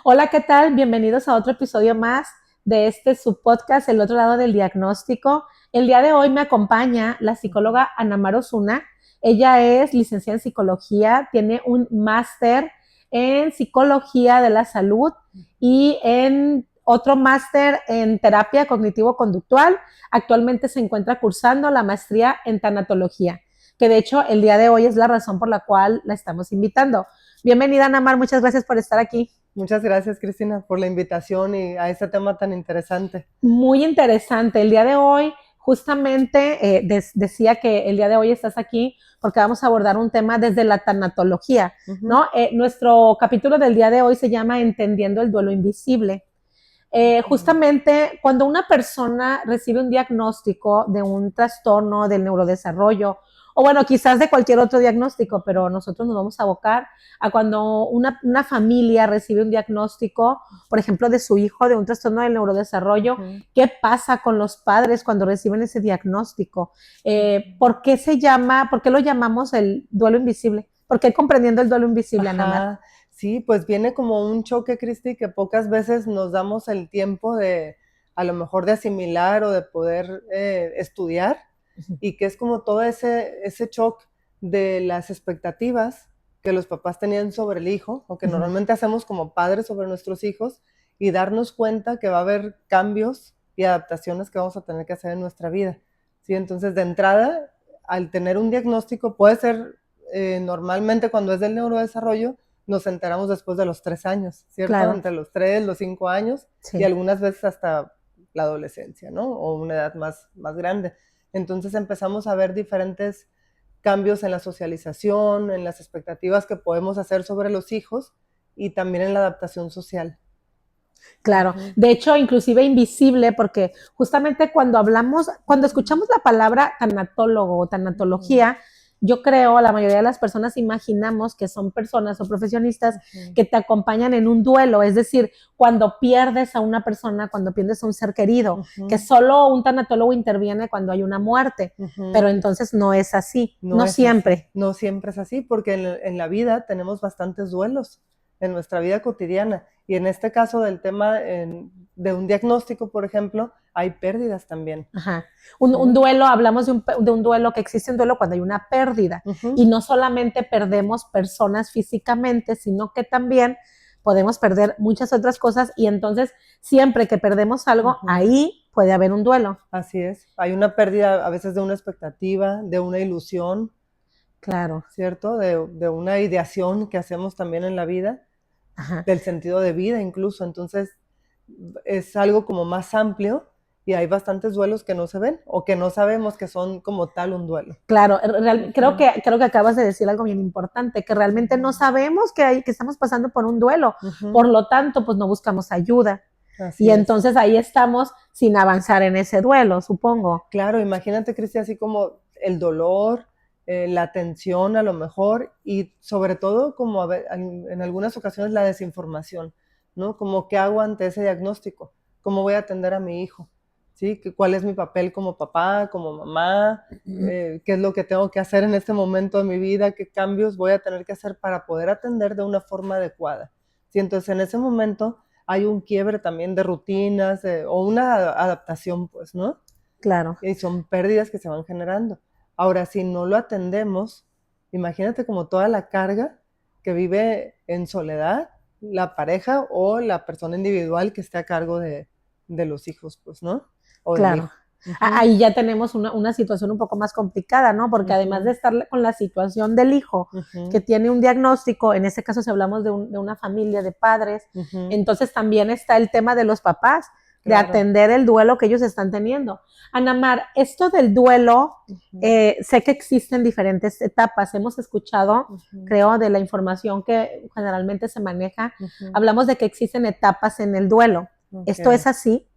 Hola, ¿qué tal? Bienvenidos a otro episodio más de su podcast, El otro lado del diagnóstico. El día de hoy me acompaña la psicóloga Ana Mar Osuna. Ella es licenciada en psicología, tiene un máster en psicología de la salud y en otro máster en terapia cognitivo-conductual. Actualmente se encuentra cursando la maestría en tanatología, que de hecho el día de hoy es la razón por la cual la estamos invitando. Bienvenida, Ana Mar, muchas gracias por estar aquí. Muchas gracias, Cristina, por la invitación y a este tema tan interesante. Muy interesante. El día de hoy, justamente, decía que el día de hoy estás aquí porque vamos a abordar un tema desde la tanatología, Ujú, ¿no? Nuestro capítulo del día de hoy se llama Entendiendo el duelo invisible. ok. Justamente cuando una persona recibe un diagnóstico de un trastorno del neurodesarrollo, o bueno, quizás de cualquier otro diagnóstico, pero nosotros nos vamos a abocar a cuando una familia recibe un diagnóstico, por ejemplo, de su hijo de un trastorno del neurodesarrollo. Ujú, ¿Qué pasa con los padres cuando reciben ese diagnóstico? ujú. ¿Por qué lo llamamos el duelo invisible? ¿Por qué comprendiendo el duelo invisible, Anamar? Ajá, sí, pues viene como un choque, Cristi, que pocas veces nos damos el tiempo de, a lo mejor, de asimilar o de poder estudiar, y que es como todo ese shock de las expectativas que los papás tenían sobre el hijo, o que normalmente hacemos como padres sobre nuestros hijos, y darnos cuenta que va a haber cambios y adaptaciones que vamos a tener que hacer en nuestra vida. ¿Sí? Entonces, de entrada, al tener un diagnóstico, puede ser normalmente cuando es del neurodesarrollo, nos enteramos después de los 3 años, ¿cierto? Claro, Entre los 3, los 5 años y sí. algunas veces hasta la adolescencia, ¿no? O una edad más grande. Entonces empezamos a ver diferentes cambios en la socialización, en las expectativas que podemos hacer sobre los hijos y también en la adaptación social. Claro, Ujú, de hecho, inclusive invisible, porque justamente cuando escuchamos la palabra tanatólogo o ujú, tanatología, yo creo, la mayoría de las personas imaginamos que son personas o profesionistas ujú, que te acompañan en un duelo, es decir, cuando pierdes a una persona, cuando pierdes a un ser querido, que ujú, solo un tanatólogo interviene cuando hay una muerte, pero ujú. entonces no es así, No no es así, siempre. no siempre es así, porque en la vida tenemos bastantes duelos en nuestra vida cotidiana. Y en este caso del tema de un diagnóstico, por ejemplo, hay pérdidas también. Ajá. Un ¿Sí? duelo, hablamos de un duelo, que existe un duelo cuando hay una pérdida. Y Ujú, no solamente perdemos personas físicamente, sino que también podemos perder muchas otras cosas. Y entonces, siempre que perdemos algo, ujú. ahí puede haber un duelo. Así es. Hay una pérdida a veces de una expectativa, de una ilusión, Claro. ¿cierto? De una ideación que hacemos también en la vida, Ajá. del sentido de vida incluso. Entonces, es algo como más amplio y hay bastantes duelos que no se ven o que no sabemos que son como tal un duelo. Claro, Ujú, creo que acabas de decir algo bien importante, que realmente no ujú, sabemos que estamos pasando por un duelo. ujú. Por lo tanto, pues no buscamos ayuda. Y Así es. entonces ahí estamos sin avanzar en ese duelo, supongo. Claro, imagínate, Cristi, así como el dolor, la tensión a lo mejor y sobre todo como en algunas ocasiones la desinformación, ¿no? Como qué hago ante ese diagnóstico, cómo voy a atender a mi hijo, ¿sí? ¿Cuál es mi papel como papá, como mamá? ¿Qué es lo que tengo que hacer en este momento de mi vida? ¿Qué cambios voy a tener que hacer para poder atender de una forma adecuada? ¿Sí? Entonces en ese momento hay un quiebre también de rutinas o una adaptación, pues, ¿no? Claro. Y son pérdidas que se van generando. Ahora, si no lo atendemos, imagínate como toda la carga que vive en soledad la pareja o la persona individual que esté a cargo de los hijos, pues, ¿no? O del Claro. hijo. Ujú, Ahí ya tenemos una situación un poco más complicada, ¿no? Porque además de ujú, estar con la situación del hijo que ujú, tiene un diagnóstico, en este caso si hablamos de una familia de padres, ujú, entonces también está el tema de los papás, de claro. atender el duelo que ellos están teniendo. Ana Mar, esto del duelo, Ujú, sé que existen diferentes etapas. Hemos escuchado, ujú, creo, de la información que generalmente se maneja, ujú, hablamos de que existen etapas en el duelo. ¿Esto es ok. así?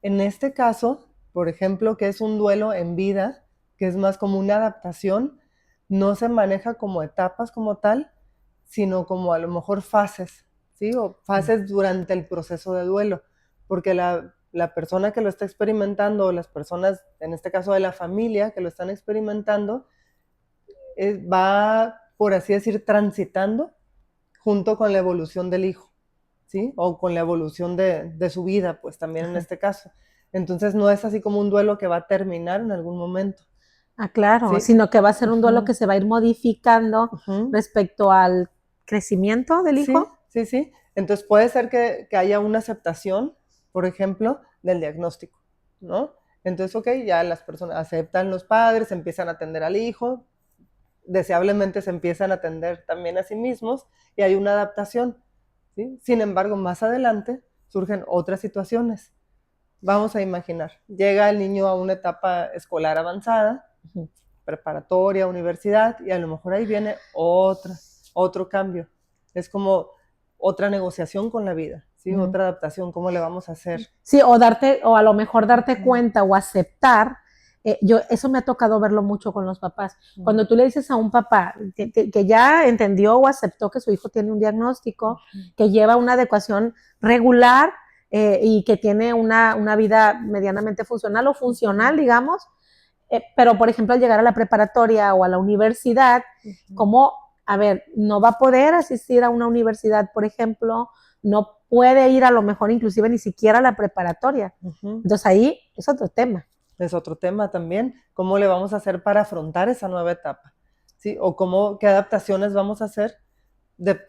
En este caso, por ejemplo, que es un duelo en vida, que es más como una adaptación, no se maneja como etapas como tal, sino como a lo mejor fases, ¿sí? O fases durante el proceso de duelo, porque la persona que lo está experimentando, o las personas, en este caso de la familia que lo están experimentando, va, por así decir, transitando junto con la evolución del hijo. ¿sí? O con la evolución de su vida, pues también en este caso. Entonces no es así como un duelo que va a terminar en algún momento. Ah, claro, ¿Sí? sino que va a ser un duelo que se va a ir modificando respecto al crecimiento del Sí, hijo. sí, sí. Entonces puede ser que haya una aceptación, por ejemplo, del diagnóstico, ¿no? Entonces, ok, ya las personas aceptan los padres, empiezan a atender al hijo, deseablemente se empiezan a atender también a sí mismos y hay una adaptación, ¿sí? Sin embargo, más adelante surgen otras situaciones. Vamos a imaginar, llega el niño a una etapa escolar avanzada, preparatoria, universidad, y a lo mejor ahí viene otro cambio. Es como otra negociación con la vida, ¿sí? Otra adaptación, ¿cómo le vamos a hacer? Sí, o a lo mejor darte cuenta o aceptar. Eso me ha tocado verlo mucho con los papás. Cuando tú le dices a un papá que ya entendió o aceptó que su hijo tiene un diagnóstico, que lleva una adecuación regular y que tiene una vida medianamente funcional o funcional, digamos, pero por ejemplo al llegar a la preparatoria o a la universidad, como, a ver, no va a poder asistir a una universidad, por ejemplo, no puede ir a lo mejor inclusive ni siquiera a la preparatoria. Entonces ahí es otro tema. Es otro tema también, ¿cómo le vamos a hacer para afrontar esa nueva etapa? ¿Sí? O qué adaptaciones vamos a hacer.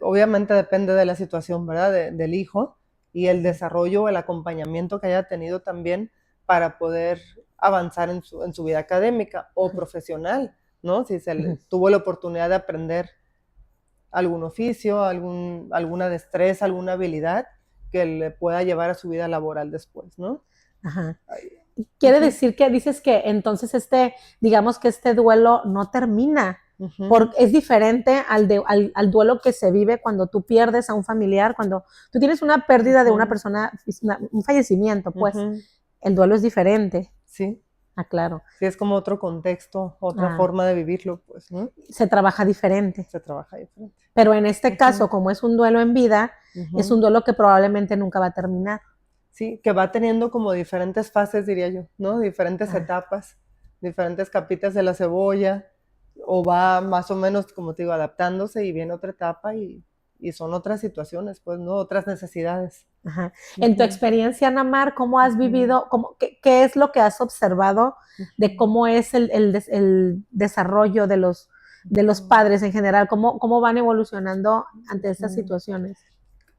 Obviamente depende de la situación, ¿verdad? Del hijo y el desarrollo, el acompañamiento que haya tenido también para poder avanzar en su vida académica o profesional, ¿no? Si tuvo la oportunidad de aprender algún oficio, alguna destreza, alguna habilidad que le pueda llevar a su vida laboral después, ¿no? Ajá. Quiere decir que dices que entonces digamos que este duelo no termina, porque es diferente al duelo que se vive cuando tú pierdes a un familiar, cuando tú tienes una pérdida de una persona, un fallecimiento, pues el duelo es diferente. Sí. Ah, claro. Sí, es como otro contexto, otra forma de vivirlo, pues, ¿no? Se trabaja diferente. Se trabaja diferente. Pero en este caso, como es un duelo en vida, es un duelo que probablemente nunca va a terminar. Sí, que va teniendo como diferentes fases, diría yo, ¿no? Diferentes etapas, diferentes capitas de la cebolla, o va más o menos, como te digo, adaptándose y viene otra etapa y son otras situaciones, pues, ¿no? Otras necesidades. Ajá. En tu experiencia, Ana Mar, ¿cómo has vivido, qué es lo que has observado de cómo es el desarrollo de los padres en general? ¿Cómo van evolucionando ante estas situaciones?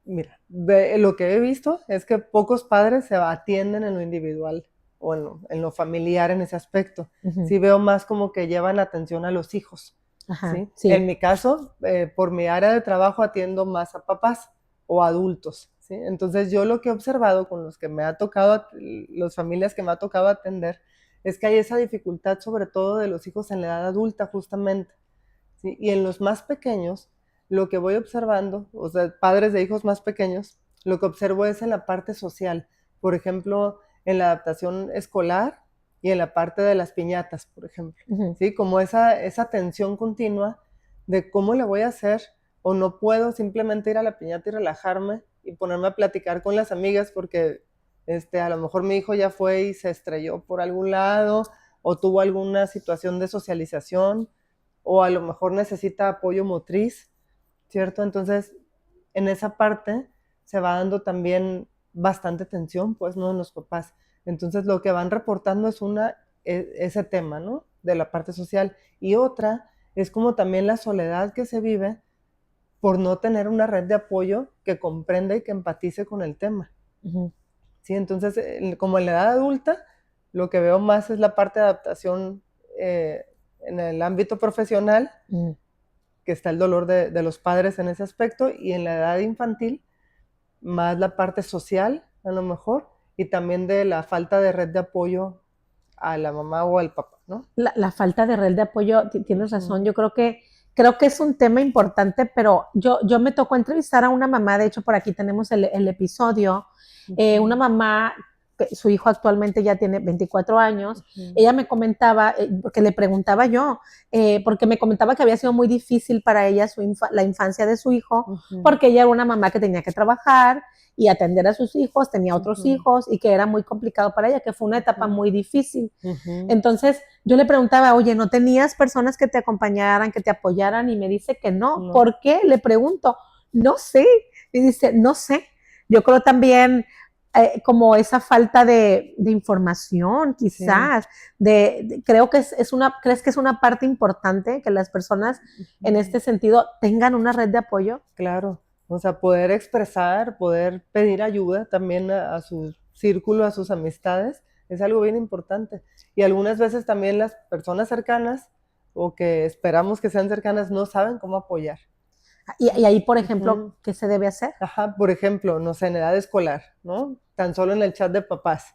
Mira, lo que he visto es que pocos padres se atienden en lo individual o en lo familiar en ese aspecto. Sí veo más como que llevan atención a los hijos. Ajá, ¿sí? sí. En mi caso, por mi área de trabajo atiendo más a papás o adultos. ¿sí? Entonces yo lo que he observado con los que me ha tocado, las familias que me ha tocado atender, es que hay esa dificultad sobre todo de los hijos en la edad adulta justamente. ¿sí? Y en los más pequeños, lo que voy observando, o sea, padres de hijos más pequeños, lo que observo es en la parte social. Por ejemplo, en la adaptación escolar y en la parte de las piñatas, por ejemplo. ¿sí? Como esa tensión continua de cómo le voy a hacer o no puedo simplemente ir a la piñata y relajarme y ponerme a platicar con las amigas porque a lo mejor mi hijo ya fue y se estrelló por algún lado o tuvo alguna situación de socialización o a lo mejor necesita apoyo motriz, ¿cierto? Entonces, en esa parte se va dando también bastante tensión, pues, ¿no? En los papás. Entonces, lo que van reportando es ese tema, ¿no? De la parte social. Y otra es como también la soledad que se vive por no tener una red de apoyo que comprenda y que empatice con el tema. ¿sí? Entonces, como en la edad adulta, lo que veo más es la parte de adaptación en el ámbito profesional, que está el dolor de los padres en ese aspecto, y en la edad infantil, más la parte social, a lo mejor, y también de la falta de red de apoyo a la mamá o al papá, ¿no? La falta de red de apoyo, tienes razón, yo creo que es un tema importante, pero yo me tocó entrevistar a una mamá, de hecho por aquí tenemos el episodio, una mamá, su hijo actualmente ya tiene 24 años, ella me comentaba, porque le preguntaba yo, porque me comentaba que había sido muy difícil para ella la infancia de su hijo, porque ella era una mamá que tenía que trabajar y atender a sus hijos, tenía otros hijos y que era muy complicado para ella, que fue una etapa muy difícil. Entonces yo le preguntaba, oye, ¿no tenías personas que te acompañaran, que te apoyaran? Y me dice que no. ¿Por qué? Le pregunto, no sé. Y dice, no sé. Yo creo también como esa falta de información, quizás, creo que ¿crees que es una parte importante que las personas en este sentido tengan una red de apoyo? Claro, o sea, poder expresar, poder pedir ayuda también a su círculo, a sus amistades, es algo bien importante. Y algunas veces también las personas cercanas o que esperamos que sean cercanas no saben cómo apoyar. Y ahí, por ejemplo, ¿qué se debe hacer? Ajá, por ejemplo, no sé, en edad escolar, ¿no? Tan solo en el chat de papás.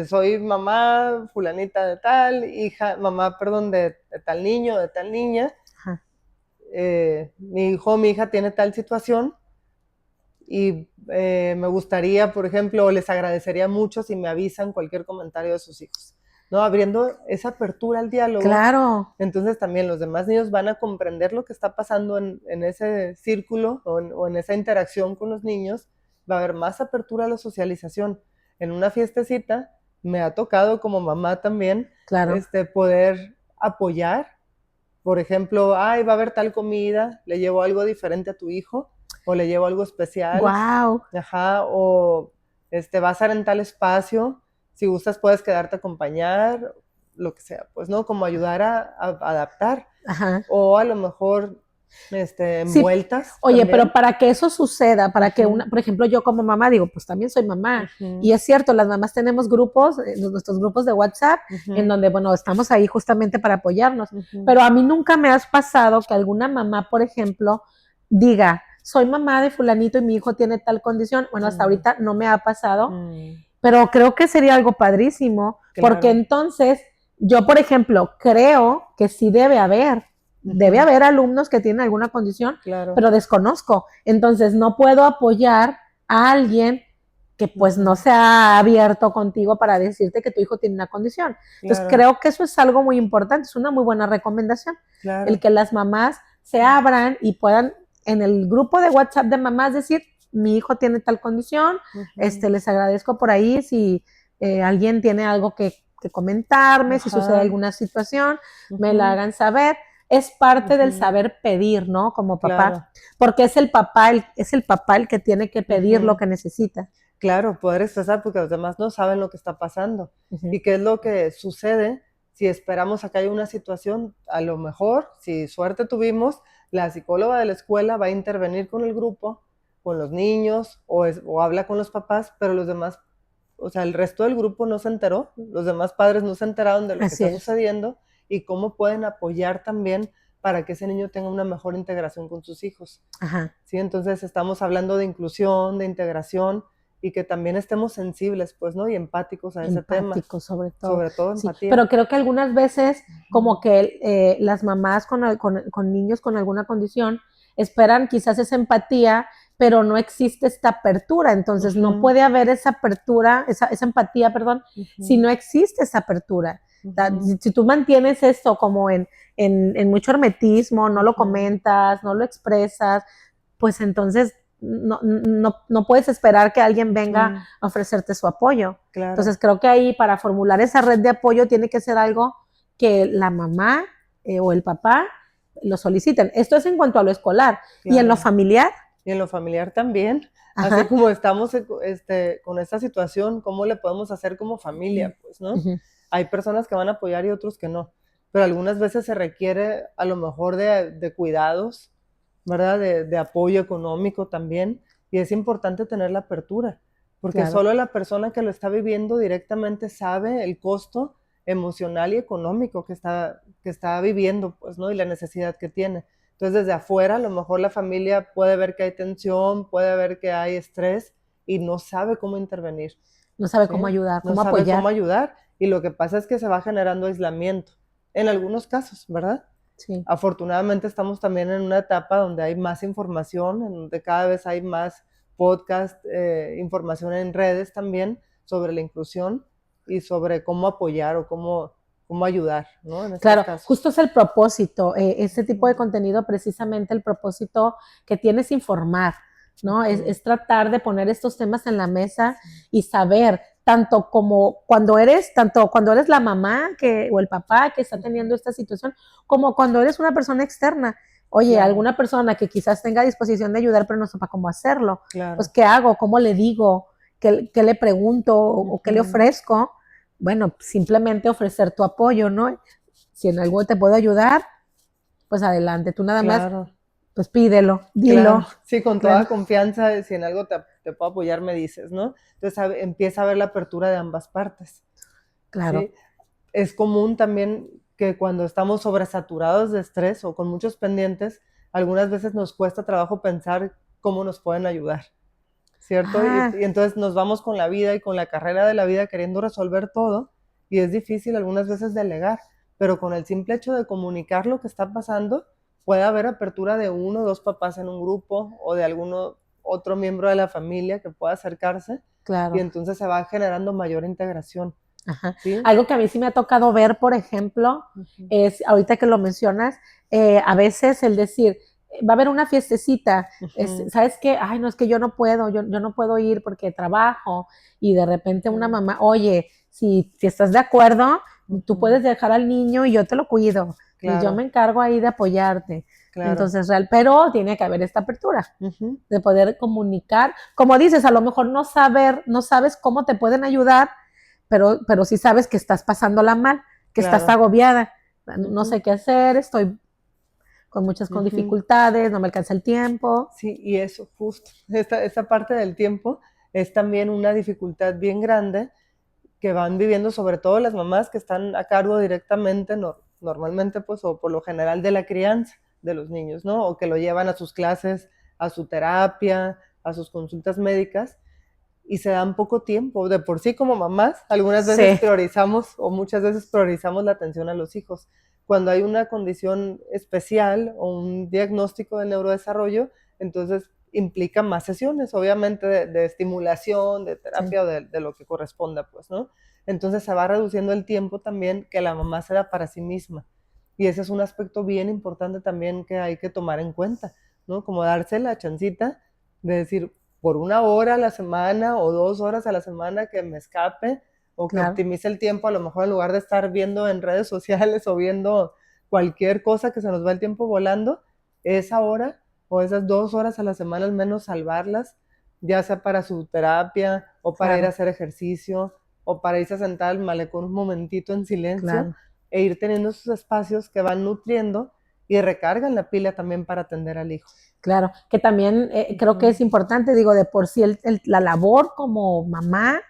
Soy mamá fulanita de tal, hija, mamá, perdón, de tal niño, de tal niña. Ajá. Mi hijo, mi hija tiene tal situación y me gustaría, por ejemplo, les agradecería mucho si me avisan cualquier comentario de sus hijos, ¿no? Abriendo esa apertura al diálogo. Claro. Entonces también los demás niños van a comprender lo que está pasando en ese círculo o en esa interacción con los niños. Va a haber más apertura a la socialización. En una fiestecita me ha tocado como mamá también Claro. Poder apoyar. Por ejemplo, ay, va a haber tal comida, le llevo algo diferente a tu hijo o le llevo algo especial. Wow. Ajá, o va a ser en tal espacio, si gustas puedes quedarte a acompañar, lo que sea, pues, ¿no? Como ayudar a adaptar. Ajá. O a lo mejor envueltas. Sí. Oye, también. pero para que eso suceda, para que por ejemplo, yo como mamá digo, pues también soy mamá. Y es cierto, las mamás tenemos grupos, nuestros grupos de WhatsApp, en donde, bueno, estamos ahí justamente para apoyarnos. Pero a mí nunca me has pasado que alguna mamá, por ejemplo, diga, soy mamá de fulanito y mi hijo tiene tal condición. Bueno, hasta ahorita no me ha pasado, pero creo que sería algo padrísimo, Claro. porque entonces yo, por ejemplo, creo que sí debe haber alumnos que tienen alguna condición, Claro. pero desconozco. Entonces no puedo apoyar a alguien que pues no se ha abierto contigo para decirte que tu hijo tiene una condición. Entonces creo que eso es algo muy importante, es una muy buena recomendación. Claro. El que las mamás se abran y puedan en el grupo de WhatsApp de mamás decir, mi hijo tiene tal condición, les agradezco por ahí si alguien tiene algo que comentarme, si sucede alguna situación, me la hagan saber. Es parte del saber pedir, ¿no? Como papá, Claro. porque es el papá el que tiene que pedir lo que necesita. Claro, poder expresar porque los demás no saben lo que está pasando. Y qué es lo que sucede si esperamos a que haya una situación. A lo mejor, si suerte tuvimos, la psicóloga de la escuela va a intervenir con el grupo, con los niños, o habla con los papás, pero los demás, o sea, el resto del grupo no se enteró, los demás padres no se enteraron de lo que está sucediendo y cómo pueden apoyar también para que ese niño tenga una mejor integración con sus hijos. Ajá. ¿Sí? Entonces estamos hablando de inclusión, de integración, y que también estemos sensibles, pues, ¿no? Y empáticos a ese tema. Empáticos, sobre todo. Sobre todo empatía. Sí, pero creo que algunas veces, como que las mamás con niños con alguna condición esperan quizás esa empatía, pero no existe esta apertura. Entonces, no puede haber esa apertura, esa empatía, perdón, si no existe esa apertura. Si tú mantienes esto como en mucho hermetismo, no lo comentas, no lo expresas, pues entonces no puedes esperar que alguien venga a ofrecerte su apoyo. Claro. Entonces creo que ahí para formular esa red de apoyo tiene que ser algo que la mamá o el papá lo soliciten. Esto es en cuanto a lo escolar. Claro. ¿Y en lo familiar? Y en lo familiar también. Ajá. Así como estamos con esta situación, ¿cómo le podemos hacer como familia? Pues, ¿no? Hay personas que van a apoyar y otros que no. Pero algunas veces se requiere a lo mejor de cuidados, ¿verdad? De apoyo económico también. Y es importante tener la apertura, porque solo la persona que lo está viviendo directamente sabe el costo emocional y económico que está viviendo, pues, ¿no? Y la necesidad que tiene. Entonces, desde afuera, a lo mejor la familia puede ver que hay tensión, puede ver que hay estrés y no sabe cómo intervenir. No sabe cómo ayudar, cómo apoyar. No sabe cómo ayudar. Y lo que pasa es que se va generando aislamiento, en algunos casos, ¿verdad? Sí. Afortunadamente estamos también en una etapa donde hay más información, en donde cada vez hay más podcast, información en redes también sobre la inclusión y sobre cómo apoyar o cómo ayudar, ¿no? En claro, casos. Justo es el propósito, este tipo de contenido, precisamente el propósito que tiene es informar, ¿no? Es tratar de poner estos temas en la mesa y saber, tanto cuando eres la mamá o el papá que está teniendo esta situación, como cuando eres una persona externa Oye, Claro. alguna persona que quizás tenga disposición de ayudar, pero no sepa cómo hacerlo. Claro. Pues, ¿qué hago? ¿Cómo le digo? ¿Qué le pregunto? ¿O qué le ofrezco? Bueno, simplemente ofrecer tu apoyo, ¿no? Si en algo te puedo ayudar, pues adelante. Tú nada más, Claro, pues pídelo, dilo. claro. Sí, con toda Claro, confianza, si en algo te puedo apoyar, me dices, ¿no? Entonces empieza a haber la apertura de ambas partes, claro. ¿sí? Es común también que cuando estamos sobresaturados de estrés o con muchos pendientes, algunas veces nos cuesta trabajo pensar cómo nos pueden ayudar, ¿cierto? Ah, Y entonces nos vamos con la vida y con la carrera de la vida queriendo resolver todo y es difícil algunas veces delegar, pero con el simple hecho de comunicar lo que está pasando, puede haber apertura de uno o dos papás en un grupo o de alguno otro miembro de la familia que pueda acercarse y claro. entonces se va generando mayor integración, Ajá. ¿sí? Algo que a mí sí me ha tocado ver, por ejemplo, es, ahorita que lo mencionas, a veces el decir, va a haber una fiestecita, ¿sabes qué? Ay, no, es que yo no puedo, yo no puedo ir porque trabajo, y de repente una mamá, oye, si estás de acuerdo, tú puedes dejar al niño y yo te lo cuido, y yo Claro, me encargo ahí de apoyarte. claro. Entonces, pero tiene que haber esta apertura de poder comunicar. Como dices, a lo mejor no sabes cómo te pueden ayudar, pero sí sabes que estás pasándola mal, que estás Claro. agobiada. No sé qué hacer, estoy con muchas con dificultades, no me alcanza el tiempo. Sí, y eso, justo, esta parte del tiempo es también una dificultad bien grande que van viviendo sobre todo las mamás que están a cargo directamente, normalmente pues o por lo general de la crianza de los niños, ¿no? O que lo llevan a sus clases, a su terapia, a sus consultas médicas y se dan poco tiempo. De por sí como mamás, algunas veces Sí, priorizamos o muchas veces priorizamos la atención a los hijos. Cuando hay una condición especial o un diagnóstico de neurodesarrollo, entonces implica más sesiones, obviamente de estimulación, de terapia, sí. de lo que corresponda, pues, ¿no? Entonces se va reduciendo el tiempo también que la mamá se da para sí misma. Y ese es un aspecto bien importante también que hay que tomar en cuenta, ¿no? Como darse la chancita de decir, por una hora a la semana o 2 horas a la semana que me escape o que Claro. optimice el tiempo, a lo mejor en lugar de estar viendo en redes sociales o viendo cualquier cosa que se nos va el tiempo volando, esa hora o esas 2 horas a la semana al menos salvarlas, ya sea para su terapia o para ir a Claro, hacer ejercicio o para irse a sentar al malecón un momentito en silencio claro. e ir teniendo esos espacios que van nutriendo y recargan la pila también para atender al hijo. Claro, que también creo que es importante, digo, de por sí la labor como mamá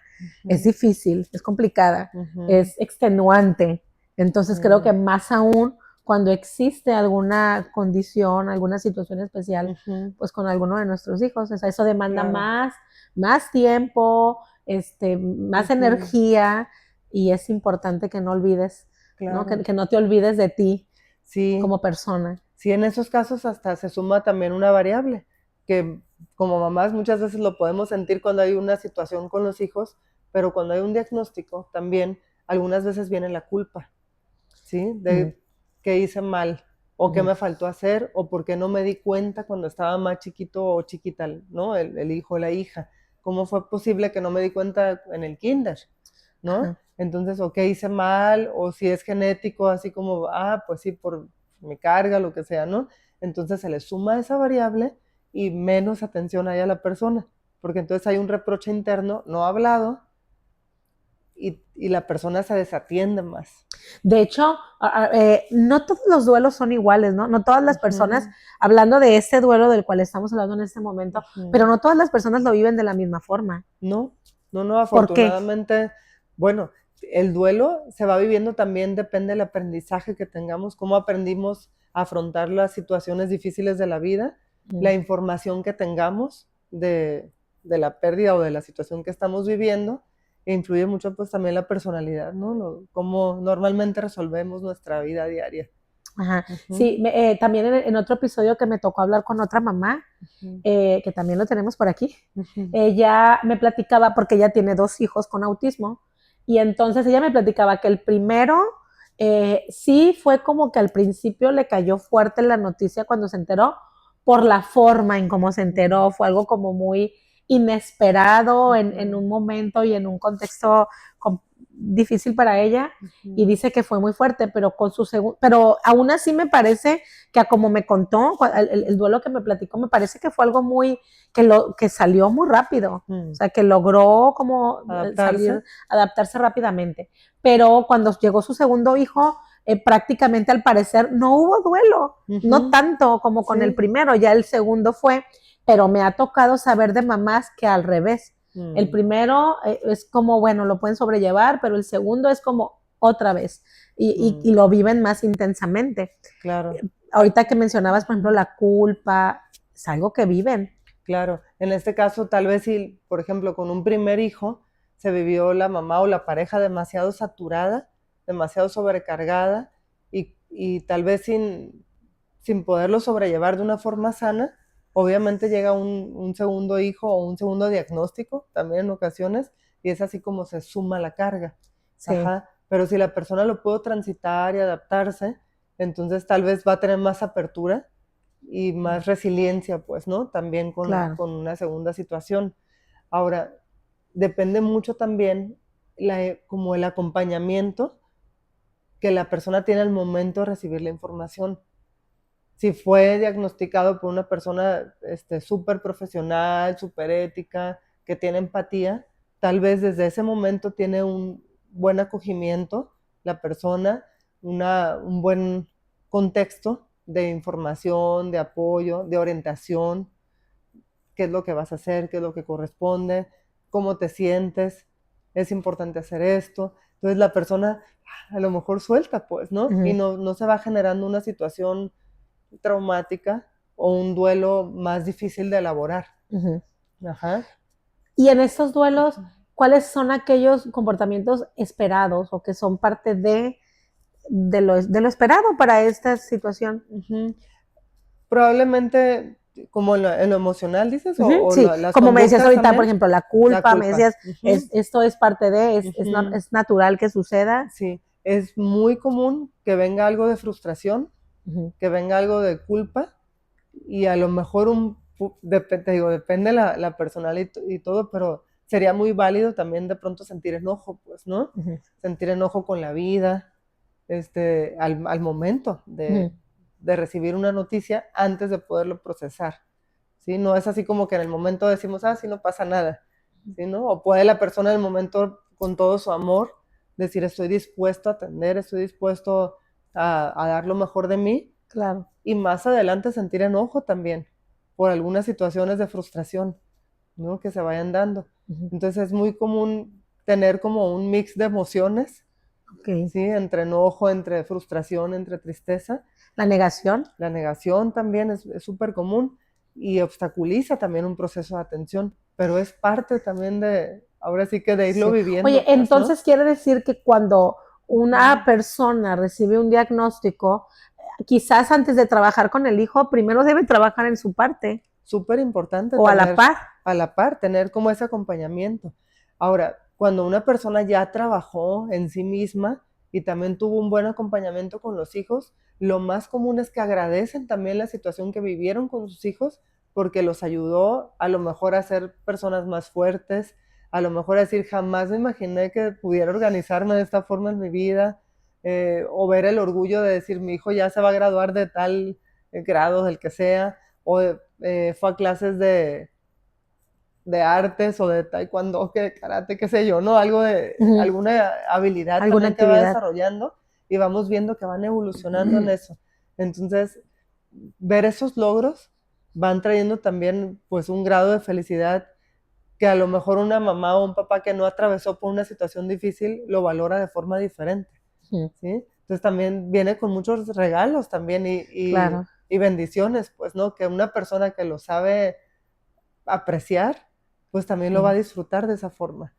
es difícil, es complicada, es extenuante. Entonces creo que más aún cuando existe alguna condición, alguna situación especial, pues con alguno de nuestros hijos, o sea, eso demanda Claro. más tiempo, más energía, y es importante que no olvides, ¿no? Claro. Que no te olvides de ti Sí, como persona. sí, en esos casos hasta se suma también una variable, que como mamás muchas veces lo podemos sentir cuando hay una situación con los hijos, pero cuando hay un diagnóstico también algunas veces viene la culpa, ¿sí? De qué hice mal, o qué me faltó hacer, o por qué no me di cuenta cuando estaba más chiquito o chiquita, ¿no? El hijo o la hija. ¿Cómo fue posible que no me di cuenta en el kinder, ¿no? Ajá. Entonces, o qué hice mal, o si es genético, así como, pues sí, por mi carga, lo que sea, ¿no? Entonces se le suma esa variable y menos atención hay a la persona, porque entonces hay un reproche interno no hablado y la persona se desatiende más. De hecho, no todos los duelos son iguales, ¿no? No todas las personas, hablando de este duelo del cual estamos hablando en este momento, pero no todas las personas lo viven de la misma forma. No, no, ¿Por qué? afortunadamente, bueno, el duelo se va viviendo también, depende del aprendizaje que tengamos, cómo aprendimos a afrontar las situaciones difíciles de la vida, la información que tengamos de la pérdida o de la situación que estamos viviendo, e influye mucho pues también la personalidad, ¿no? Cómo normalmente resolvemos nuestra vida diaria. Ajá. Sí, también en otro episodio que me tocó hablar con otra mamá, que también lo tenemos por aquí, ella me platicaba, porque ella tiene 2 hijos con autismo, y entonces ella me platicaba que el primero sí fue como que al principio le cayó fuerte la noticia cuando se enteró, por la forma en cómo se enteró, fue algo como muy inesperado en un momento y en un contexto difícil para ella y Ujú. dice que fue muy fuerte, pero pero aún así me parece que a como me contó, el duelo que me platicó, me parece que fue algo muy, que salió muy rápido, o sea, que logró como Adaptarse. adaptarse rápidamente. Pero cuando llegó su segundo hijo, prácticamente al parecer no hubo duelo, no Ujú. tanto como con el Sí. primero, ya el segundo fue, pero me ha tocado saber de mamás que al revés. El Mm. primero es como, bueno, lo pueden sobrellevar, pero el segundo es como otra vez y Mm. lo viven más intensamente. Claro. Ahorita que mencionabas, por ejemplo, la culpa, es algo que viven. Claro, en este caso tal vez si, por ejemplo, con un primer hijo se vivió la mamá o la pareja demasiado saturada, demasiado sobrecargada y tal vez sin poderlo sobrellevar de una forma sana, obviamente llega un segundo hijo o un segundo diagnóstico también en ocasiones y es así como se suma la carga. Sí, Ajá, pero si la persona lo pudo transitar y adaptarse, entonces tal vez va a tener más apertura y más resiliencia, pues, ¿no? También claro. con una segunda situación. Ahora, depende mucho también como el acompañamiento que la persona tiene al momento de recibir la información. Si fue diagnosticado por una persona súper profesional, súper ética, que tiene empatía, tal vez desde ese momento tiene un buen acogimiento la persona, un buen contexto de información, de apoyo, de orientación, qué es lo que vas a hacer, qué es lo que corresponde, cómo te sientes, es importante hacer esto. Entonces la persona a lo mejor suelta, pues, ¿no? Y Ujú, no se va generando una situación traumática o un duelo más difícil de elaborar. ujú. Ajá. Y en estos duelos, ¿cuáles son aquellos comportamientos esperados o que son parte de lo esperado para esta situación? Ujú. Probablemente como en lo emocional, dices, Ujú, o sí, las como me decías conductas ahorita, por también, ejemplo, la la culpa, me culpa. decías, Ujú, esto es parte ujú. es natural que suceda. Sí, es muy común que venga algo de frustración, Ujú, que venga algo de culpa y a lo mejor te digo, depende la personalidad y todo, pero sería muy válido también de pronto sentir enojo, pues, ¿no? ujú, Sentir enojo con la vida, al momento ujú, de recibir una noticia antes de poderlo procesar, ¿sí? No es así como que en el momento decimos, sí, no pasa nada, ¿sí, no? O puede la persona en el momento, con todo su amor, decir, estoy dispuesto a atender, estoy dispuesto a dar lo mejor de mí, claro. y más adelante sentir enojo también por algunas situaciones de frustración, ¿no? Que se vayan dando. Ujú, Entonces es muy común tener como un mix de emociones, ok. ¿sí? Entre enojo, entre frustración, entre tristeza. La negación. La negación también es súper común y obstaculiza también un proceso de atención, pero es parte también ahora sí que de irlo Sí. Oye, viviendo, pues, ¿no? entonces quiere decir que cuando una Ujú. persona recibe un diagnóstico, quizás antes de trabajar con el hijo, primero debe trabajar en su parte Súper importante o a la tener par. a la par, tener como ese acompañamiento. Ahora, cuando una persona ya trabajó en sí misma y también tuvo un buen acompañamiento con los hijos, lo más común es que agradecen también la situación que vivieron con sus hijos porque los ayudó a lo mejor a ser personas más fuertes, a lo mejor a decir, jamás me imaginé que pudiera organizarme de esta forma en mi vida, o ver el orgullo de decir, mi hijo ya se va a graduar de tal grado, del que sea, o fue a clases de artes o de taekwondo, que de karate, qué sé yo, ¿no? Algo Ujú, alguna habilidad alguna también que va actividad. desarrollando y vamos viendo que van evolucionando en eso. Entonces, ver esos logros van trayendo también pues un grado de felicidad que a lo mejor una mamá o un papá que no atravesó por una situación difícil lo valora de forma diferente, Ujú, ¿sí? Entonces también viene con muchos regalos también claro. y bendiciones, pues, ¿no? Que una persona que lo sabe apreciar, pues también lo va a Ujú, disfrutar de esa forma.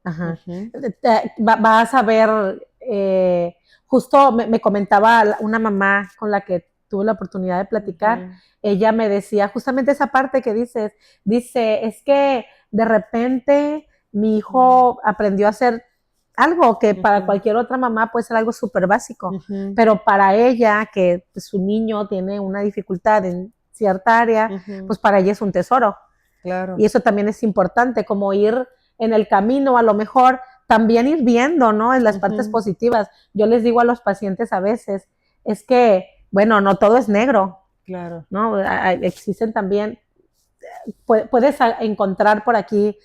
ajá. Ujú, Vas a ver, justo me comentaba una mamá con la que tuve la oportunidad de platicar, ujú, ella me decía justamente esa parte que dices, dice, es que de repente mi hijo aprendió a hacer algo que para ujú, cualquier otra mamá puede ser algo súper básico, ujú, pero para ella, que pues, su niño tiene una dificultad en cierta área, ujú, pues para ella es un tesoro. Y claro. eso también es importante, como ir en el camino, a lo mejor también ir viendo, ¿no? En las partes Ujú. positivas. Yo les digo a los pacientes a veces, es que, bueno, no todo es negro, Claro. ¿no? Existen también, puedes encontrar por aquí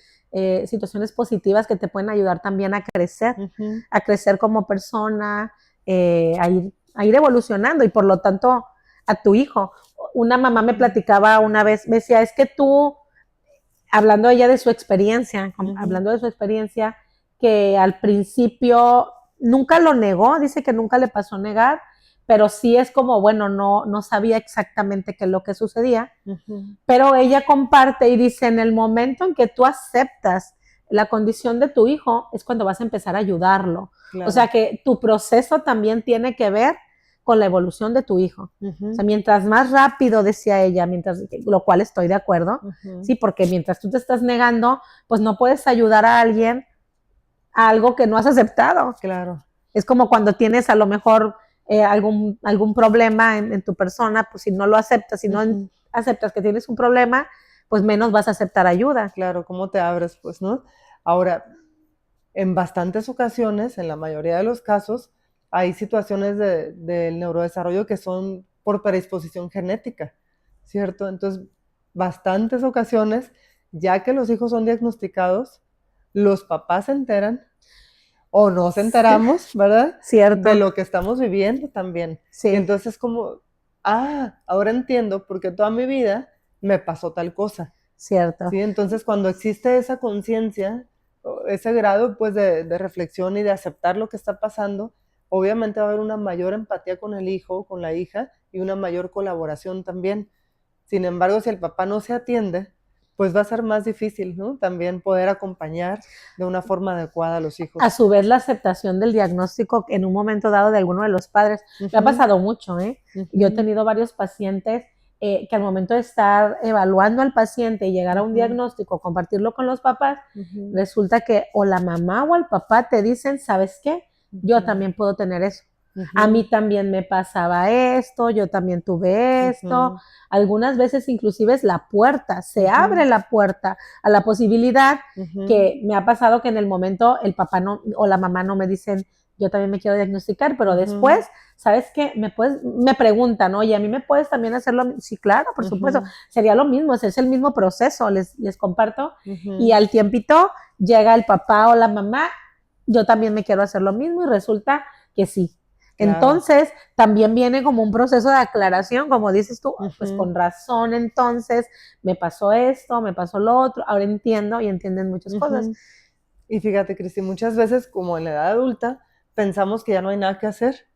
situaciones positivas que te pueden ayudar también Ujú. a crecer como persona, a ir evolucionando y por lo tanto a tu hijo. Una mamá me platicaba una vez, me decía, es que tú, hablando ella de su experiencia, Ujú. hablando de su experiencia, que al principio nunca lo negó, dice que nunca le pasó a negar, pero sí es como, bueno, no sabía exactamente qué es lo que sucedía, Ujú. pero ella comparte y dice, en el momento en que tú aceptas la condición de tu hijo, es cuando vas a empezar a ayudarlo. O sea Claro. que tu proceso también tiene que ver con la evolución de tu hijo. O Ujú. sea, mientras más rápido, decía ella, lo cual estoy de acuerdo, Ujú. sí, porque mientras tú te estás negando, pues no puedes ayudar a alguien a algo que no has aceptado. Claro. Es como cuando tienes a lo mejor algún problema en tu persona, pues si no lo aceptas, si no Ujú. aceptas que tienes un problema, pues menos vas a aceptar ayuda. Claro, ¿cómo te abres, pues, no? Ahora, en bastantes ocasiones, en la mayoría de los casos, hay situaciones del neurodesarrollo que son por predisposición genética, ¿cierto? Entonces, bastantes ocasiones, ya que los hijos son diagnosticados, los papás se enteran o nos Sí, enteramos, ¿verdad? De cierto, lo que estamos viviendo también. Y sí, entonces como, ahora entiendo por qué toda mi vida me pasó tal cosa. cierto. ¿Sí? Entonces, cuando existe esa conciencia, ese grado pues, de reflexión y de aceptar lo que está pasando, obviamente va a haber una mayor empatía con el hijo, con la hija, y una mayor colaboración también. Sin embargo, si el papá no se atiende, pues va a ser más difícil, ¿no? También poder acompañar de una forma adecuada a los A hijos. su vez, la aceptación del diagnóstico en un momento dado de alguno de los padres, me ha Ujú. pasado mucho, ¿eh? Yo he Ujú. tenido varios pacientes que al momento de estar evaluando al paciente y llegar a un Ujú. diagnóstico, compartirlo con los papás, Ujú. resulta que o la mamá o el papá te dicen, ¿sabes qué? Yo Ujú. también puedo tener eso. A Ujú. mí también me pasaba esto, yo también tuve esto. Ujú. Algunas veces inclusive es la puerta, se abre Ujú. la puerta a la posibilidad Ujú. que me ha pasado que en el momento el papá no o la mamá no me dicen, yo también me quiero diagnosticar, pero Ujú. después, ¿sabes qué? Me preguntan, oye, ¿a mí me puedes también hacerlo? Sí, claro, por supuesto, Ujú. sería lo mismo, es el mismo proceso, les comparto, y Ujú. al tiempito llega el papá o la mamá, yo también me quiero hacer lo mismo y resulta que sí. Claro. Entonces, también viene como un proceso de aclaración, como dices tú, pues Ujú. con razón, entonces, me pasó esto, me pasó lo otro, ahora entiendo y entienden muchas cosas. Ujú. Y fíjate, Cristi, muchas veces, como en la edad adulta, pensamos que ya no hay nada que hacer.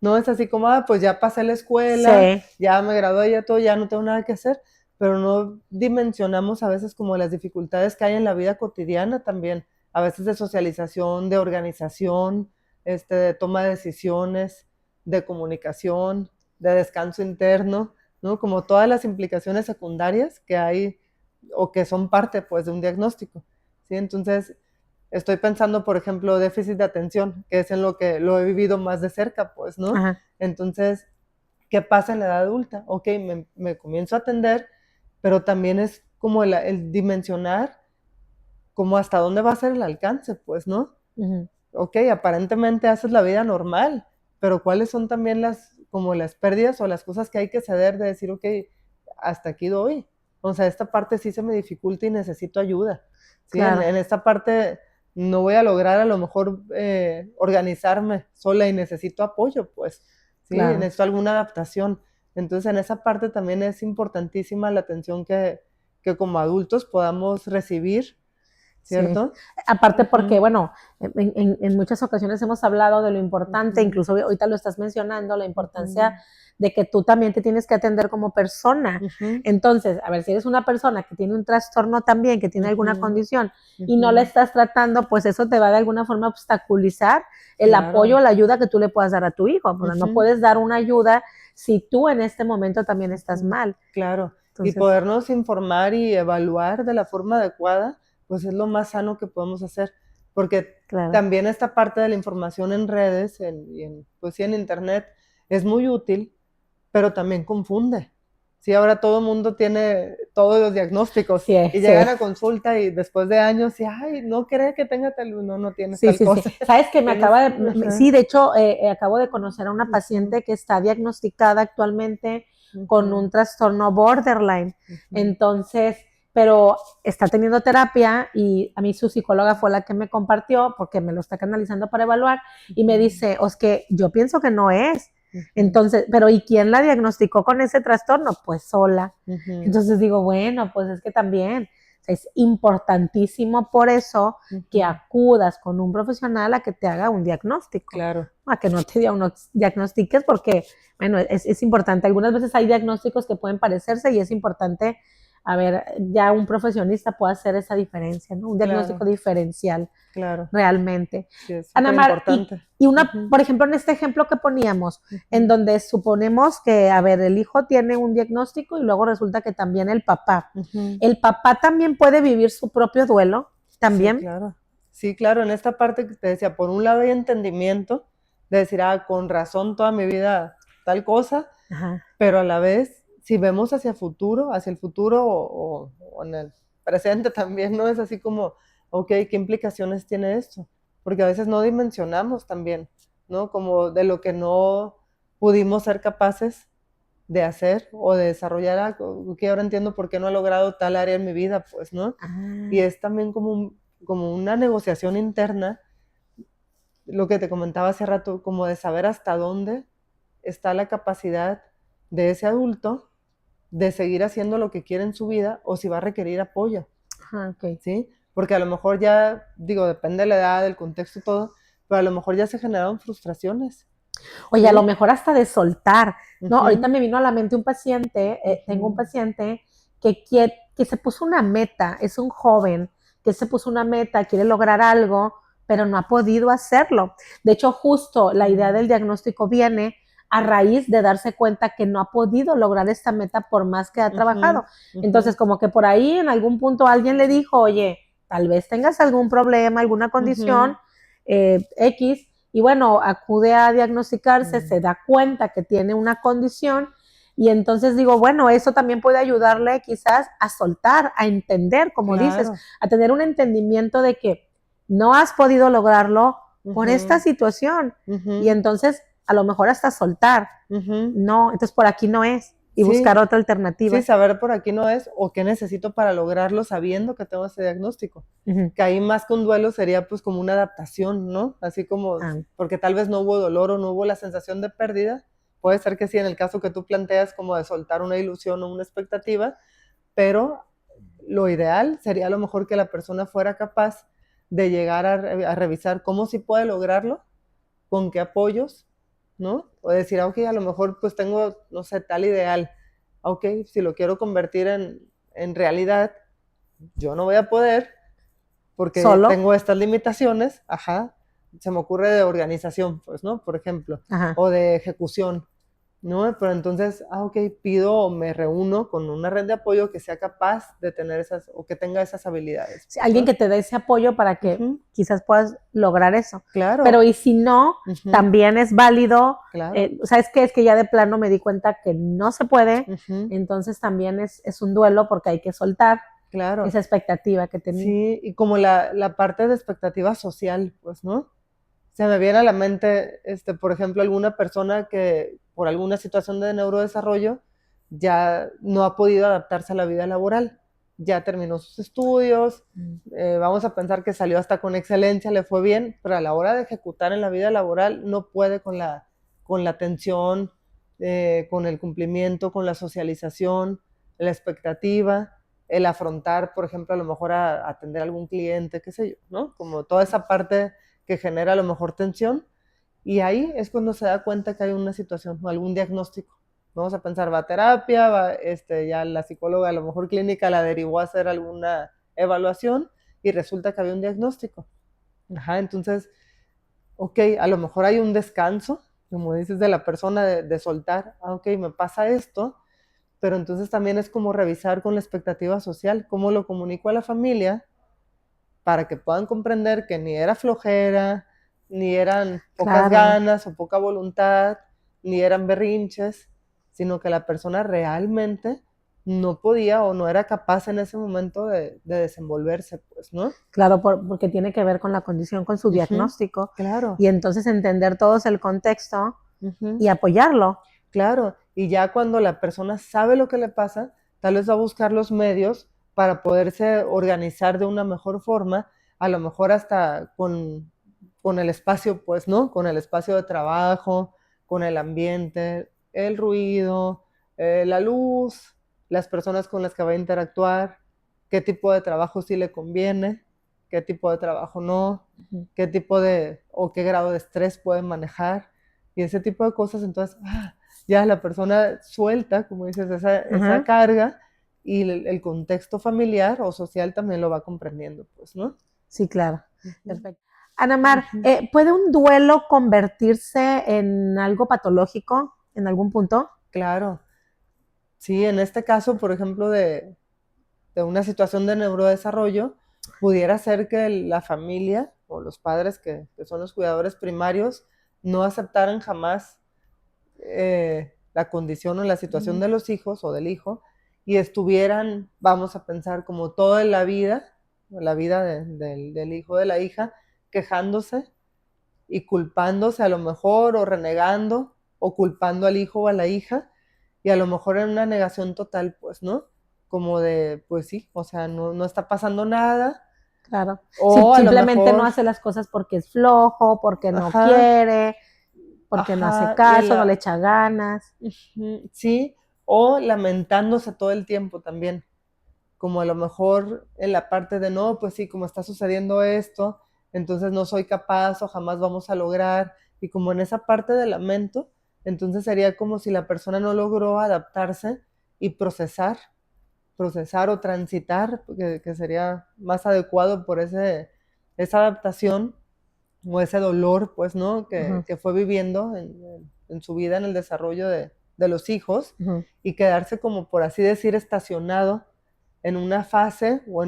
No es así como, pues ya pasé la escuela, Sí, ya me gradué, ya todo, ya no tengo nada que hacer, pero no dimensionamos a veces como las dificultades que hay en la vida cotidiana también, a veces de socialización, de organización, de toma de decisiones, de comunicación, de descanso interno, ¿no? Como todas las implicaciones secundarias que hay o que son parte, pues, de un diagnóstico, ¿sí? Entonces, estoy pensando, por ejemplo, déficit de atención, que es en lo que lo he vivido más de cerca, pues, ¿no? ajá, Entonces, ¿qué pasa en la edad adulta? Ok, me comienzo a atender, pero también es como el dimensionar como hasta dónde va a ser el alcance, pues, ¿no? ujú, Ok, aparentemente haces la vida normal, pero ¿cuáles son también como las pérdidas o las cosas que hay que ceder de decir, ok, hasta aquí doy? O sea, esta parte sí se me dificulta y necesito ayuda. ¿Sí? En, claro, en esta parte no voy a lograr a lo mejor organizarme sola y necesito apoyo, pues, ¿sí? claro. Necesito alguna adaptación. Entonces, en esa parte también es importantísima la atención que como adultos podamos recibir, Sí, ¿cierto? aparte porque, Ujú. bueno, en muchas ocasiones hemos hablado de lo importante, Ujú. incluso ahorita lo estás mencionando, la importancia Ujú. de que tú también te tienes que atender como persona. Ujú. Entonces, a ver, si eres una persona que tiene un trastorno también, que tiene alguna Ujú. condición y no la Ujú. estás tratando, pues eso te va de alguna forma a obstaculizar el apoyo Claro. o la ayuda que tú le puedas dar a tu hijo. Porque no Ujú. puedes dar una ayuda si tú en este momento también estás Ujú. mal. Claro. Y Entonces, podernos informar y evaluar de la forma adecuada, pues es lo más sano que podemos hacer. Porque claro, también esta parte de la información en redes, pues sí, en internet, es muy útil, pero también confunde, Sí, ahora todo el mundo tiene todos los diagnósticos Sí, y sí. llegan a consulta y después de años, y ay, no cree que tenga tal, no tienes Sí, tal sí, sí. cosa. Sabes que me Tienes, acaba de, ajá, sí, de hecho, acabo de conocer a una paciente que está diagnosticada actualmente con un trastorno borderline. Entonces, pero está teniendo terapia y a mí su psicóloga fue la que me compartió porque me lo está canalizando para evaluar y me dice, es que yo pienso que no es. Entonces, pero ¿y quién la diagnosticó con ese trastorno? Pues sola. Entonces digo, bueno, pues es que también es importantísimo por eso que acudas con un profesional a que te haga un diagnóstico, claro, a que no te diagnostiques porque, bueno, es importante. Algunas veces hay diagnósticos que pueden parecerse y es importante, a ver, ya un profesionista puede hacer esa diferencia, ¿no? Un diagnóstico claro, diferencial claro. realmente. Sí, es Ana súper Mar, importante. y una, por ejemplo, en este ejemplo que poníamos, en donde suponemos que, a ver, el hijo tiene un diagnóstico y luego resulta que también el papá. ¿El papá también puede vivir su propio duelo? Sí, ¿También? claro. Sí, claro, en esta parte que te decía, por un lado hay entendimiento de decir, con razón toda mi vida tal cosa, Ajá. pero a la vez, si vemos hacia el futuro o en el presente también, ¿no? Es así como, ok, ¿qué implicaciones tiene esto? Porque a veces no dimensionamos también, ¿no? Como de lo que no pudimos ser capaces de hacer o de desarrollar algo, que ahora entiendo por qué no he logrado tal área en mi vida, pues, ¿no? Y es también como una negociación interna, lo que te comentaba hace rato, como de saber hasta dónde está la capacidad de ese adulto de seguir haciendo lo que quiere en su vida o si va a requerir apoyo, Ok. ¿sí? Porque a lo mejor ya, digo, depende de la edad, del contexto y todo, pero a lo mejor ya se generaron frustraciones. Oye, a lo mejor hasta de soltar, ¿no? Ahorita Uh-huh. me vino a la mente un paciente, tengo un paciente que se puso una meta, es un joven que se puso una meta, quiere lograr algo, pero no ha podido hacerlo. De hecho, justo la idea del diagnóstico viene a raíz de darse cuenta que no ha podido lograr esta meta por más que ha trabajado. Entonces, como que por ahí en algún punto alguien le dijo, oye, tal vez tengas algún problema, alguna condición X, y bueno, acude a diagnosticarse, se da cuenta que tiene una condición y entonces digo, bueno, eso también puede ayudarle quizás a soltar, a entender, como dices, Claro. a tener un entendimiento de que no has podido lograrlo por esta situación y entonces a lo mejor hasta soltar, no, entonces por aquí no es y buscar Sí, otra sí, alternativa. saber por aquí no es, o qué necesito para lograrlo sabiendo que tengo ese diagnóstico. Que ahí más que un duelo sería pues como una adaptación, ¿no? Así como, porque tal vez no hubo dolor o no hubo la sensación de pérdida, puede ser que sí, en el caso que tú planteas como de soltar una ilusión o una expectativa, pero lo ideal sería a lo mejor que la persona fuera capaz de llegar a revisar cómo sí puede lograrlo, con qué apoyos, ¿no? O decir, ok, a lo mejor pues tengo, no sé, tal ideal, ok, si lo quiero convertir en realidad, yo no voy a poder porque Solo, tengo estas limitaciones, se me ocurre de organización, pues, ¿no? Por ejemplo, o de ejecución, ¿no? Pero entonces, ok, pido o me reúno con una red de apoyo que sea capaz de tener esas, o que tenga esas habilidades. Sí, alguien que te dé ese apoyo para que quizás puedas lograr eso. Claro. Pero y si no, también es válido. Claro. ¿Sabes qué? Es que ya de plano me di cuenta que no se puede, entonces también es un duelo porque hay que soltar Claro. esa expectativa que tenía. Sí, y como la parte de expectativa social, pues, ¿no? Se me viene a la mente, por ejemplo, alguna persona que por alguna situación de neurodesarrollo ya no ha podido adaptarse a la vida laboral. Ya terminó sus estudios, vamos a pensar que salió hasta con excelencia, le fue bien, pero a la hora de ejecutar en la vida laboral no puede con la atención, con el cumplimiento, con la socialización, la expectativa, el afrontar, por ejemplo, a lo mejor a atender a algún cliente, qué sé yo, ¿no? Como toda esa parte que genera a lo mejor tensión, y ahí es cuando se da cuenta que hay una situación o algún diagnóstico. Vamos a pensar, va a terapia, ya la psicóloga a lo mejor clínica la derivó a hacer alguna evaluación y resulta que había un diagnóstico. Entonces, ok, a lo mejor hay un descanso, como dices, de la persona de soltar, ok, me pasa esto, pero entonces también es como revisar con la expectativa social, cómo lo comunico a la familia para que puedan comprender que ni era flojera, ni eran pocas ganas o poca voluntad, ni eran berrinches, sino que la persona realmente no podía o no era capaz en ese momento de desenvolverse, pues, ¿no? Claro, porque tiene que ver con la condición, con su diagnóstico, claro. y entonces entender todos el contexto y apoyarlo. Claro, y ya cuando la persona sabe lo que le pasa, tal vez va a buscar los medios para poderse organizar de una mejor forma, a lo mejor hasta con el espacio, pues, ¿no? Con el espacio de trabajo, con el ambiente, el ruido, la luz, las personas con las que va a interactuar, qué tipo de trabajo sí le conviene, qué tipo de trabajo no, qué tipo o qué grado de estrés pueden manejar, y ese tipo de cosas. Entonces, ya la persona suelta, como dices, esa carga, y el contexto familiar o social también lo va comprendiendo, pues, ¿no? Sí, claro. Perfecto. Ana Mar, ¿puede un duelo convertirse en algo patológico en algún punto? Claro. Sí, en este caso, por ejemplo, de una situación de neurodesarrollo, pudiera ser que la familia o los padres que son los cuidadores primarios no aceptaran jamás la condición o la situación de los hijos o del hijo, y estuvieran, vamos a pensar, como toda la vida del hijo o de la hija, quejándose y culpándose a lo mejor, o renegando, o culpando al hijo o a la hija, y a lo mejor en una negación total, pues, ¿no? Como de, pues sí, o sea, no está pasando nada. Claro. O Sí, a lo simplemente mejor, no hace las cosas porque es flojo, porque no ajá, quiere, porque no hace ajá, caso, no le echa ganas. Sí, o lamentándose todo el tiempo también, como a lo mejor en la parte de no, pues sí, como está sucediendo esto, entonces no soy capaz o jamás vamos a lograr, y como en esa parte de lamento, entonces sería como si la persona no logró adaptarse y procesar o transitar, que sería más adecuado por esa adaptación o ese dolor, pues, ¿no? Que fue viviendo en su vida, en el desarrollo de los hijos, y quedarse como, por así decir, estacionado en una fase o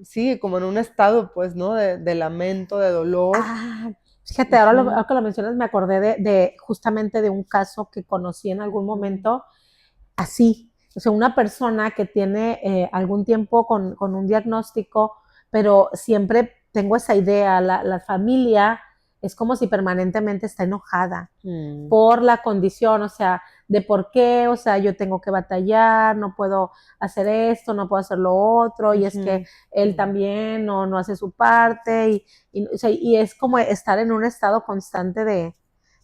sí, como en un estado, pues, ¿no? De lamento, de dolor. Fíjate, ahora que lo mencionas, me acordé de justamente de un caso que conocí en algún momento así. O sea, una persona que tiene algún tiempo con un diagnóstico, pero siempre tengo esa idea, la familia es como si permanentemente está enojada por la condición, o sea, de por qué, o sea, yo tengo que batallar, no puedo hacer esto, no puedo hacer lo otro, y es que él también no hace su parte, o sea, y es como estar en un estado constante de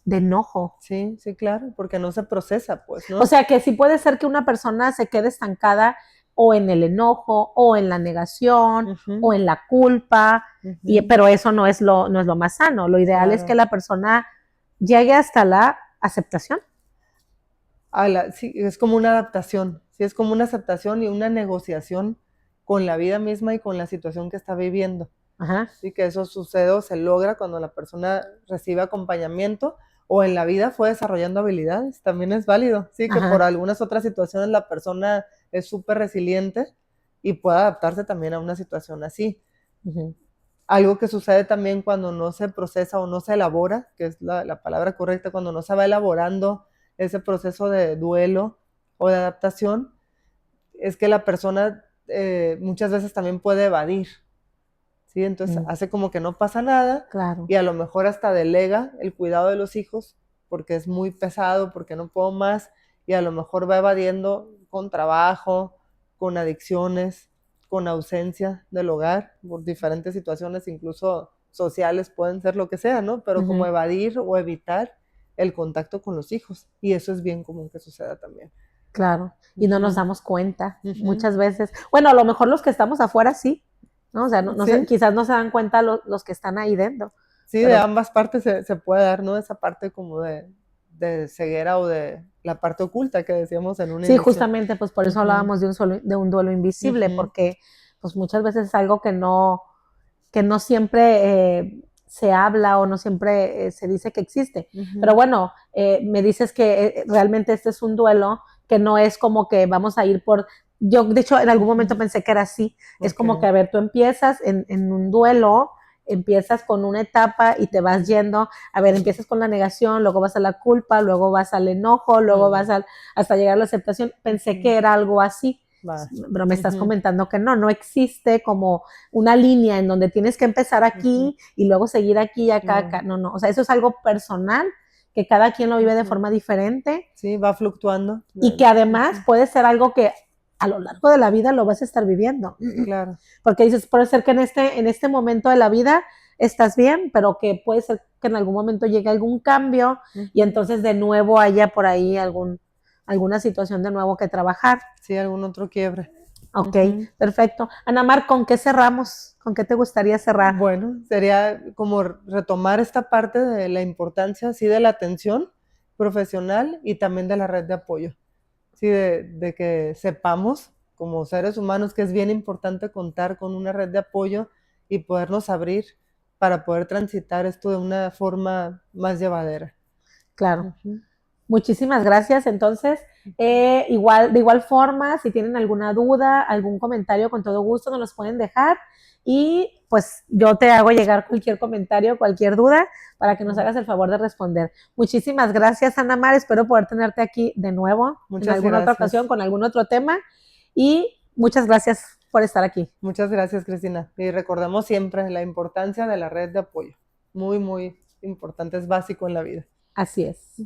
enojo. Sí, sí, claro, porque no se procesa, pues, ¿no? O sea, que sí puede ser que una persona se quede estancada o en el enojo, o en la negación, o en la culpa, pero eso no es lo más sano. Lo ideal es que la persona llegue hasta la aceptación. Sí, es como una adaptación, sí, es como una aceptación y una negociación con la vida misma y con la situación que está viviendo. Sí, que eso sucede o se logra cuando la persona recibe acompañamiento, o en la vida fue desarrollando habilidades, también es válido, sí, que por algunas otras situaciones la persona es súper resiliente y puede adaptarse también a una situación así. Algo que sucede también cuando no se procesa o no se elabora, que es la palabra correcta, cuando no se va elaborando ese proceso de duelo o de adaptación, es que la persona muchas veces también puede evadir, ¿sí? Entonces hace como que no pasa nada, y a lo mejor hasta delega el cuidado de los hijos porque es muy pesado, porque no puedo más, y a lo mejor va evadiendo con trabajo, con adicciones, con ausencia del hogar, por diferentes situaciones, incluso sociales, pueden ser lo que sea, ¿no? Pero como evadir o evitar el contacto con los hijos, y eso es bien común que suceda también. Claro, y no nos damos cuenta muchas veces. Bueno, a lo mejor los que estamos afuera sí, ¿no? O sea, ¿Sí? Quizás no se dan cuenta los que están ahí dentro. Sí, de ambas partes se puede dar, ¿no? Esa parte como de ceguera o de la parte oculta que decíamos en un inicio. Sí, justamente, pues por eso hablábamos de un duelo invisible, porque pues muchas veces es algo que no siempre se habla o no siempre se dice que existe. Pero bueno, me dices que realmente este es un duelo que no es como que vamos a ir por... Yo, de hecho, en algún momento pensé que era así. Es como que, a ver, tú empiezas en un duelo empiezas con una etapa y te vas yendo, a ver, empiezas con la negación, luego vas a la culpa, luego vas al enojo, luego vas hasta llegar a la aceptación. Pensé que era algo así, pero me estás comentando que no existe como una línea en donde tienes que empezar aquí y luego seguir aquí y acá. No, o sea, eso es algo personal que cada quien lo vive de forma diferente. Sí, va fluctuando. Y que además puede ser algo que a lo largo de la vida lo vas a estar viviendo. Claro. Porque dices, puede ser que en este momento de la vida estás bien, pero que puede ser que en algún momento llegue algún cambio y entonces de nuevo haya por ahí alguna situación de nuevo que trabajar. Sí, algún otro quiebre. Ok, perfecto. Ana Mar, ¿con qué cerramos? ¿Con qué te gustaría cerrar? Bueno, sería como retomar esta parte de la importancia, sí, de la atención profesional y también de la red de apoyo. Sí, de que sepamos como seres humanos que es bien importante contar con una red de apoyo y podernos abrir para poder transitar esto de una forma más llevadera. Claro. Muchísimas gracias. Entonces, de igual forma, si tienen alguna duda, algún comentario, con todo gusto nos los pueden dejar y pues yo te hago llegar cualquier comentario, cualquier duda para que nos hagas el favor de responder. Muchísimas gracias, Ana Mar. Espero poder tenerte aquí de nuevo en alguna otra ocasión con algún otro tema y muchas gracias por estar aquí. Muchas gracias, Cristina. Y recordamos siempre la importancia de la red de apoyo. Muy, muy importante, es básico en la vida. Así es.